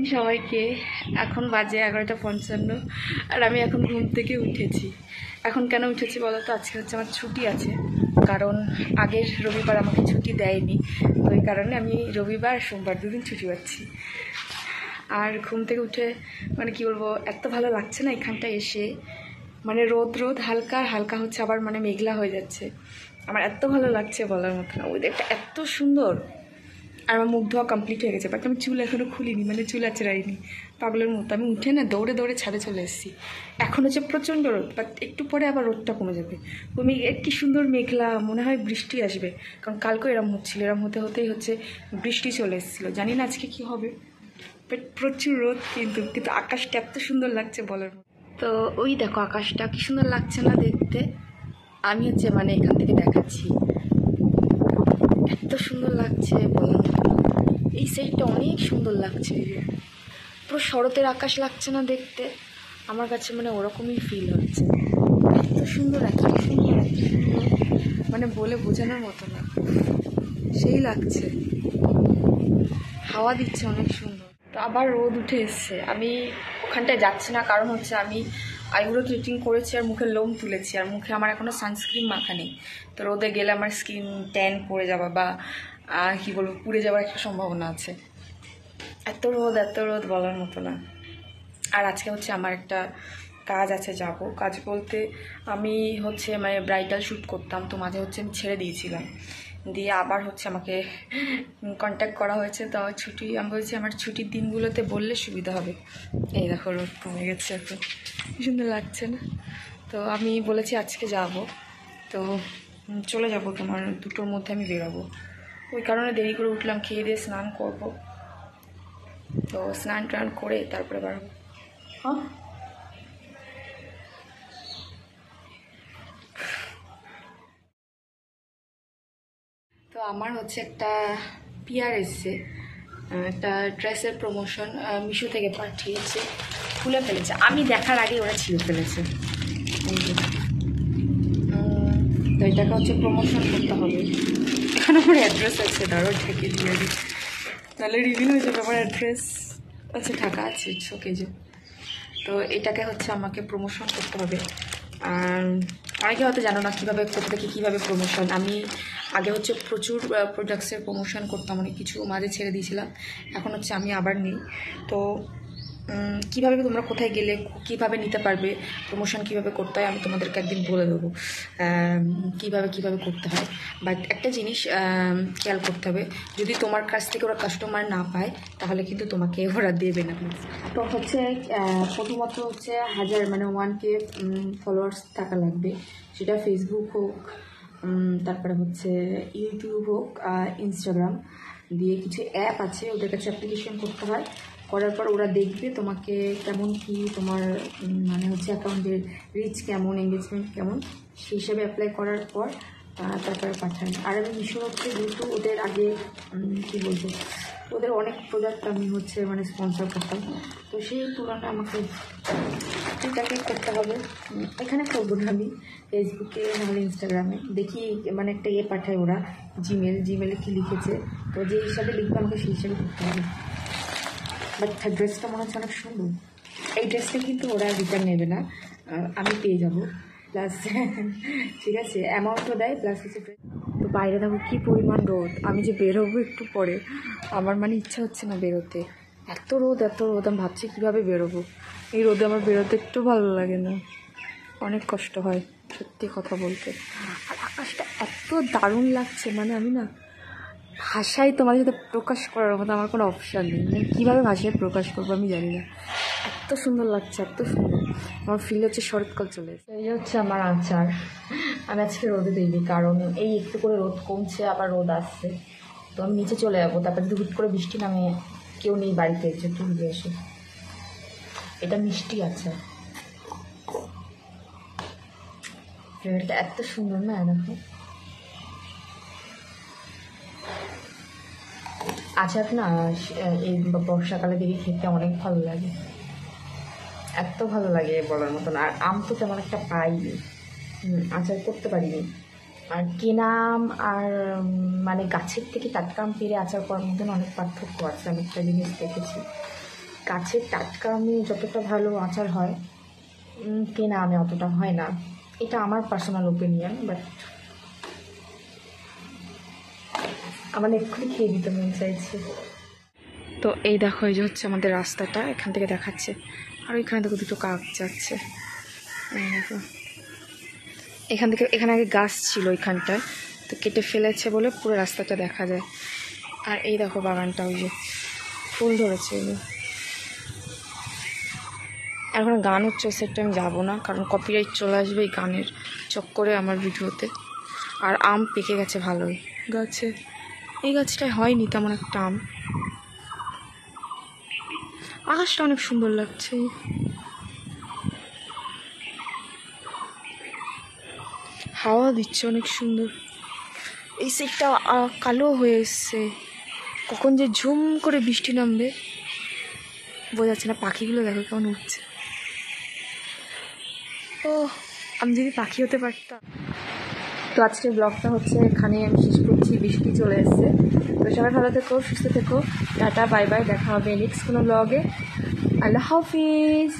Morning সবাইকে। এখন বাজে 11:55 আর আমি এখন ঘুম থেকে উঠেছি। এখন কেন উঠেছি বলো তো? আজকে হচ্ছে আমার ছুটি আছে, কারণ আগের রবিবার আমাকে ছুটি দেয়নি, তো এই কারণে আমি রবিবার সোমবার দুদিন ছুটি পাচ্ছি। আর ঘুম থেকে উঠে মানে কি বলবো, এত ভালো লাগছে না এখানটায় এসে। মানে রোদ রোদ হালকা হালকা হচ্ছে, আবার মানে মেঘলা হয়ে যাচ্ছে। আমার এত ভালো লাগছে বলার মতো না। ওয়েদারটা এত সুন্দর। আর আমার মুখ ধোয়া কমপ্লিট হয়ে গেছে, বাট আমি চুল এখনও খুলিনি, মানে চুল আঁচড়াইনি পাগলের মতো। আমি উঠে না দৌড়ে দৌড়ে ছাদে চলে এসেছি। এখন হচ্ছে প্রচণ্ড রোদ, বাট একটু পরে আবার রোদটা কমে যাবে। কমে কি সুন্দর মেঘলা, মনে হয় বৃষ্টি আসবে, কারণ কালকেও এরম হচ্ছিলো। এরম হতে হতেই হচ্ছে বৃষ্টি চলে এসেছিলো। জানি না আজকে কী হবে, বাট প্রচুর রোদ। কিন্তু আকাশটা এত সুন্দর লাগছে বলার মতো। তো ওই দেখো আকাশটা কি সুন্দর লাগছে না দেখতে? আমি হচ্ছে মানে এখান থেকে দেখাচ্ছি, এত সুন্দর লাগছে বলার মতো। এই সাইডটা অনেক সুন্দর লাগছে, পুরো শরতের আকাশ লাগছে না দেখতে? আমার কাছে মানে ওরকমই ফিল হচ্ছে। এত সুন্দর, এত সুন্দর, এত সুন্দর, মানে বলে বোঝানোর মতো না, সেই লাগছে। হাওয়া দিচ্ছে অনেক সুন্দর। তো আবার রোদ উঠে এসছে। আমি ওখানটায় যাচ্ছি না, কারণ হচ্ছে আমি আইব্রো থ্রেডিং করেছি আর মুখের লোম তুলেছি, আর মুখে আমার এখনও সানস্ক্রিন মাখা নেই। তো রোদে গেলে আমার স্কিন ট্যান পড়ে যাওয়া বা কী বলবো, পুড়ে যাওয়ার একটা সম্ভাবনা আছে। এত রোদ বলার মতো না। আর আজকে হচ্ছে আমার একটা কাজ আছে, যাব। কাজ বলতে আমি হচ্ছে মানে ব্রাইডাল শ্যুট করতাম, তো মাঝে হচ্ছে আমি ছেড়ে দিয়েছিলাম, দিয়ে আবার হচ্ছে আমাকে কন্ট্যাক্ট করা হয়েছে। তো ছুটি আমি বলছি আমার ছুটির দিনগুলোতে বললে সুবিধা হবে। এই দেখো রোদ কমে গেছে, এখন কি সুন্দর লাগছে না? তো আমি বলেছি আজকে যাব, তো চলে যাব, তোমার 2টোর মধ্যে আমি বেরোবো। ওই কারণে দেরি করে উঠলাম, খেয়ে দিয়ে স্নান করবো। তো স্নান টান করে তারপরে বেরোবো। হ্যাঁ, তো আমার হচ্ছে একটা পিআর এসছে, একটা ড্রেসের প্রমোশন মিশো থেকে পাঠিয়েছে, খুলে ফেলেছে। আমি দেখার আগে ওরা ছিঁড়ে ফেলেছে। তো এটাকে হচ্ছে প্রমোশন করতে হবে। এখানে আমার অ্যাড্রেস আছে, দাঁড়ো ঢেকে দিয়ে দিই, তাহলে রিভিল হয়ে যাবে। আমার অ্যাড্রেস আচ্ছা ঢাকা আছে, ইটস ওকে যে। তো এটাকে হচ্ছে আমাকে প্রমোশন করতে হবে। আর অনেকে হয়তো জানো না কীভাবে, কোথা থেকে কীভাবে প্রমোশন। আমি আগে হচ্ছে প্রচুর প্রোডাক্টসের প্রমোশন করতাম, অনেক কিছু মাঝে ছেড়ে দিয়েছিলাম। এখন হচ্ছে আমি আবার নিই। তো কীভাবে তোমরা কোথায় গেলে কীভাবে নিতে পারবে, প্রমোশন কীভাবে করতে হয়, আমি তোমাদেরকে একদিন বলে দেবো কীভাবে করতে হয়। বাট একটা জিনিস খেয়াল করতে হবে, যদি তোমার কাছ থেকে ওরা কাস্টমার না পায় তাহলে কিন্তু তোমাকে ওরা দেবে না। তো হচ্ছে প্রথমত হচ্ছে 1000 মানে 1K ফলোয়ার্স থাকা লাগবে, সেটা ফেসবুক হোক, তারপরে হচ্ছে ইউটিউব হোক, ইনস্টাগ্রাম দিয়ে কিছু অ্যাপ আছে, ওদের কাছে অ্যাপ্লিকেশন করতে হয়। করার পর ওরা দেখবে তোমাকে কেমন কি, তোমার মানে হচ্ছে অ্যাকাউন্টের রিচ কেমন, এঙ্গেজমেন্ট কেমন, সেই হিসাবে অ্যাপ্লাই করার পর তারপরে পাঠায়। আর আমি মিশো হচ্ছে যেহেতু ওদের আগে কী বলবো, ওদের অনেক প্রোডাক্ট আমি হচ্ছে মানে স্পন্সর করতাম, তো সেই তুলনায় আমাকে এটাকে করতে হবে। এখানে করবো না আমি, ফেসবুকে নাহলে ইনস্টাগ্রামে দেখি, মানে একটা পাঠায় ওরা, জিমেলে কি লিখেছে, তো যে হিসাবে লিখবে আমাকে সেই হিসাবে করতে হবে। বাট ড্রেসটা মনে হচ্ছে অনেক সুন্দর। এই ড্রেসটা কিন্তু ওরা রিটার্ন নেবে না, আমি পেয়ে যাব, প্লাস ঠিক আছে অ্যামাউন্টও দেয়, প্লাস হচ্ছে। তো বাইরে দেখো কী পরিমাণ রোদ, আমি যে বেরোবো একটু পরে, আমার মানে ইচ্ছা হচ্ছে না বেরোতে। এত রোদ আমি ভাবছি কীভাবে বেরোবো। এই রোদে আমার বেরোতে একটু ভালো লাগে না, অনেক কষ্ট হয় সত্যি কথা বলতে। আর আকাশটা এত দারুণ লাগছে, মানে আমি না ভাষায় তোমাদের সাথে প্রকাশ করার মতো আমার কোনো অপশান নেই। মানে কীভাবে ভাষায় প্রকাশ করবো আমি জানি না, এত সুন্দর লাগছে, এত সুন্দর। আমার ফিল হচ্ছে শরৎকাল চলে এসেছে। এই হচ্ছে আমার আচার, আমি আজকে রোদে দিইনি, কারণ এই একটু করে রোদ কমছে, আবার রোদ আসছে, তো আমি নিচে চলে যাবো। তারপরে যদি হুট করে বৃষ্টি নামে, কেউ নেই বাড়িতে, যে তুলবে এসে। এটা মিষ্টি আচার, এটা এত সুন্দর না, দেখো। আচার না এই বর্ষাকালে দিকে খেতে অনেক ভালো লাগে, এত ভালো লাগে বলার মতন। আর আম তো তেমন একটা পাইনি, আচার করতে পারিনি। আর কেনা আম আর মানে গাছের থেকে টাটকা আম পেরে আচার করার মধ্যে অনেক পার্থক্য আছে, আমি একটা জিনিস দেখেছি। গাছের টাটকা আমি যতটা ভালো আচার হয় কেনা আমি অতটা হয় না, এটা আমার পার্সোনাল ওপিনিয়ন। বাট আমার এক্ষুনি খেয়ে দিতে মন চাইছে। তো এই দেখো, এই যে হচ্ছে আমাদের রাস্তাটা, এখান থেকে দেখাচ্ছে। আর ওইখানে দেখো দুটো কাক যাচ্ছে। এই দেখো, এখান থেকে, এখানে আগে গাছ ছিল ওইখানটায়, তো কেটে ফেলেছে বলে পুরো রাস্তাটা দেখা যায়। আর এই দেখো বাগানটা, ওই যে ফুল ধরেছে। এখন গান হচ্ছে সেটা আমি যাবো না, কারণ কপিরাইট চলে আসবে এই গানের চক্করে আমার ভিডিওতে। আর আম পেকে গেছে ভালোই গাছে, এই গাছটায় হয়নি তেমন একটা আম। আকাশটা অনেক সুন্দর লাগছে, হাওয়া দিচ্ছে অনেক সুন্দর। এই সাইডটা কালো হয়ে এসছে, কখন যে ঝুম করে বৃষ্টি নামবে বোঝা যাচ্ছে না। পাখিগুলো দেখো কেমন উঠছে। ও, আমি যদি পাখি হতে পারতাম। তো আজকের ব্লগটা হচ্ছে এখানে আমি শেষ করছি, বৃষ্টি চলে এসছে। তো সবাই ভালো থেকো, সুস্থ থেকো, টাটা বাই বাই, দেখা হবে নেক্সট কোনো ব্লগে। আল্লাহ হাফিজ।